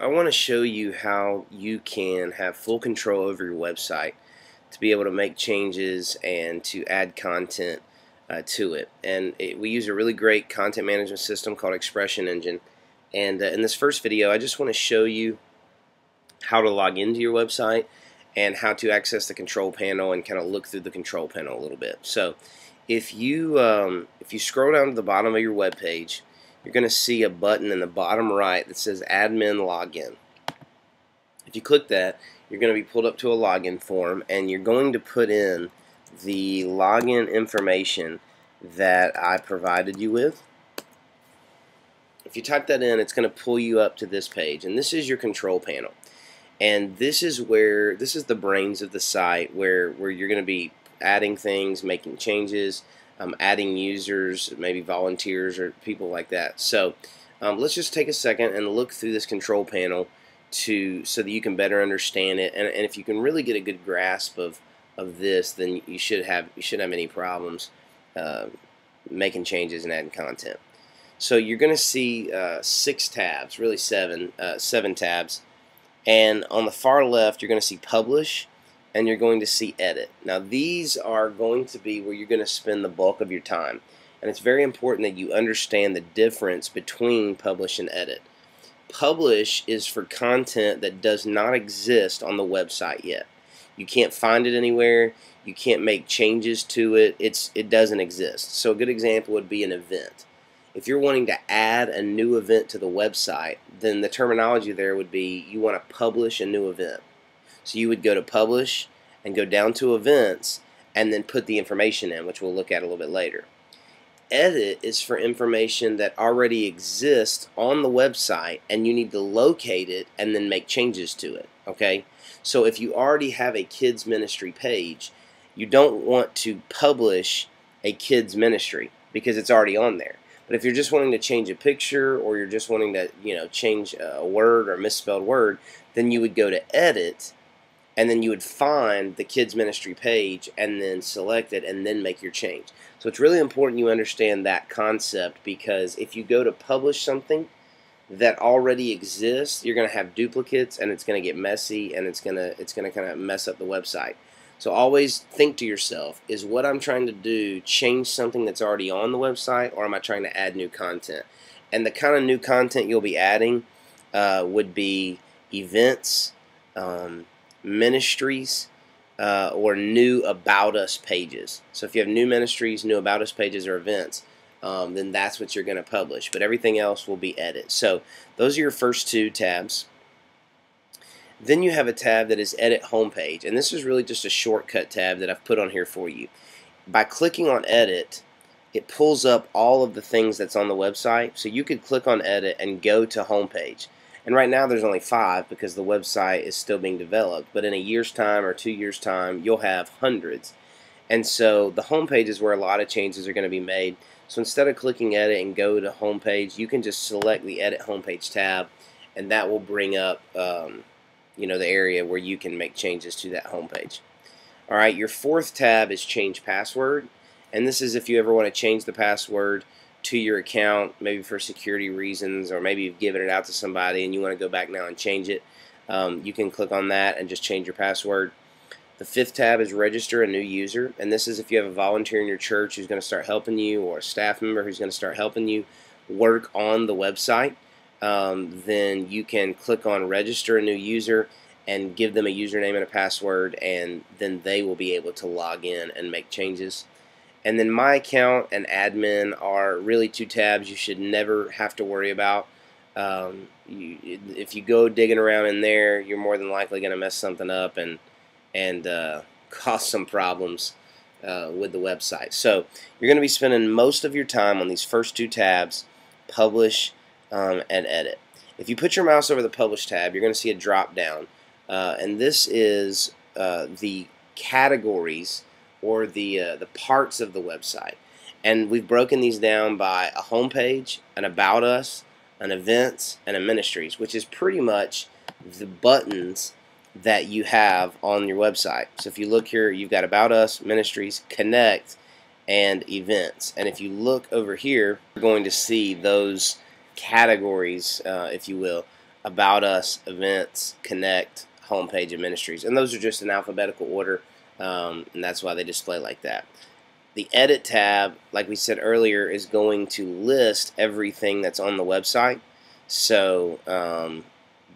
want to show you how you can have full control over your website to be able to make changes and to add content to it. And we use a really great content management system called Expression Engine. And in this first video, I just want to show you how to log into your website and how to access the control panel and kind of look through the control panel a little bit. So if you scroll down to the bottom of your web page, you're going to see a button in the bottom right that says Admin Login. If you click that, you're going to be pulled up to a login form, and you're going to put in the login information that I provided you with. If you type that in, it's going to pull you up to this page, and this is your control panel. And this is the brains of the site where you're going to be adding things, making changes, adding users, maybe volunteers or people like that. So let's just take a second and look through this control panel so that you can better understand it. And if you can really get a good grasp of this, then you should have any problems making changes and adding content. So you're going to see 6 tabs, really 7 tabs. And on the far left, you're going to see Publish, and you're going to see Edit. Now these are going to be where you're going to spend the bulk of your time. And it's very important that you understand the difference between Publish and Edit. Publish is for content that does not exist on the website yet. You can't find it anywhere. You can't make changes to it. It doesn't exist. So a good example would be an event. If you're wanting to add a new event to the website, then the terminology there would be you want to publish a new event. So you would go to Publish and go down to Events and then put the information in, which we'll look at a little bit later. Edit is for information that already exists on the website, and you need to locate it and then make changes to it. Okay? So if you already have a kids ministry page, you don't want to publish a kids ministry because it's already on there. But if you're just wanting to change a picture, or you're just wanting to change a word or a misspelled word, then you would go to Edit, and then you would find the kids ministry page and then select it and then make your change. So it's really important you understand that concept, because if you go to publish something that already exists, you're going to have duplicates, and it's going to get messy, and it's going to kind of mess up the website. So always think to yourself, is what I'm trying to do change something that's already on the website, or am I trying to add new content? And the kind of new content you'll be adding would be events, ministries, or new About Us pages. So if you have new ministries, new About Us pages, or events, then that's what you're going to publish. But everything else will be Edit. So those are your first 2 tabs. Then you have a tab that is Edit Homepage, and this is really just a shortcut tab that I've put on here for you. By clicking on Edit, it pulls up all of the things that's on the website, so you could click on Edit and go to Homepage. And right now there's only 5 because the website is still being developed, but in a year's time or 2 years' time, you'll have hundreds. And so the homepage is where a lot of changes are going to be made. So instead of clicking Edit and go to Homepage, you can just select the Edit Homepage tab, and that will bring up the area where you can make changes to that homepage. Alright, your 4th tab is Change Password, and this is if you ever want to change the password to your account, maybe for security reasons, or maybe you've given it out to somebody and you want to go back now and change it. You can click on that and just change your password. The 5th tab is Register a New User, and this is if you have a volunteer in your church who's going to start helping you, or a staff member who's going to start helping you work on the website. Then you can click on Register a New User and give them a username and a password, and then they will be able to log in and make changes. And then My Account and Admin are really 2 tabs you should never have to worry about. If you go digging around in there, you're more than likely going to mess something up and cause some problems with the website. So you're going to be spending most of your time on these first 2 tabs, Publish and Edit. If you put your mouse over the Publish tab, you're going to see a drop down, and this is the categories, or the parts of the website. And we've broken these down by a homepage, an About Us, an Events, and a Ministries, which is pretty much the buttons that you have on your website. So if you look here, you've got About Us, Ministries, Connect, and Events. And if you look over here, you're going to see those categories, if you will, About Us, Events, Connect, Homepage, and Ministries. And those are just in alphabetical order, and that's why they display like that. The Edit tab, like we said earlier, is going to list everything that's on the website. So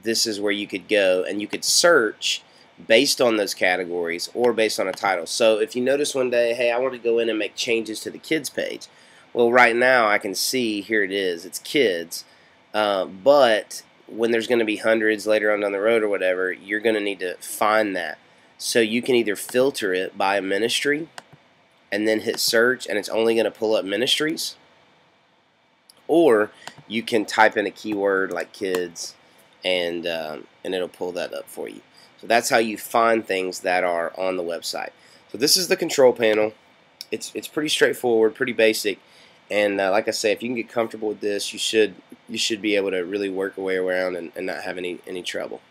this is where you could go and you could search based on those categories or based on a title. So if you notice one day, hey, I want to go in and make changes to the kids page. Well, right now I can see here it is. It's kids, but when there's going to be hundreds later on down the road or whatever, you're going to need to find that. So you can either filter it by ministry and then hit search, and it's only going to pull up ministries, or you can type in a keyword like kids, and it'll pull that up for you. So that's how you find things that are on the website. So this is the control panel. It's pretty straightforward, pretty basic, and like I say, if you can get comfortable with this, you should be able to really work your way around and not have any trouble.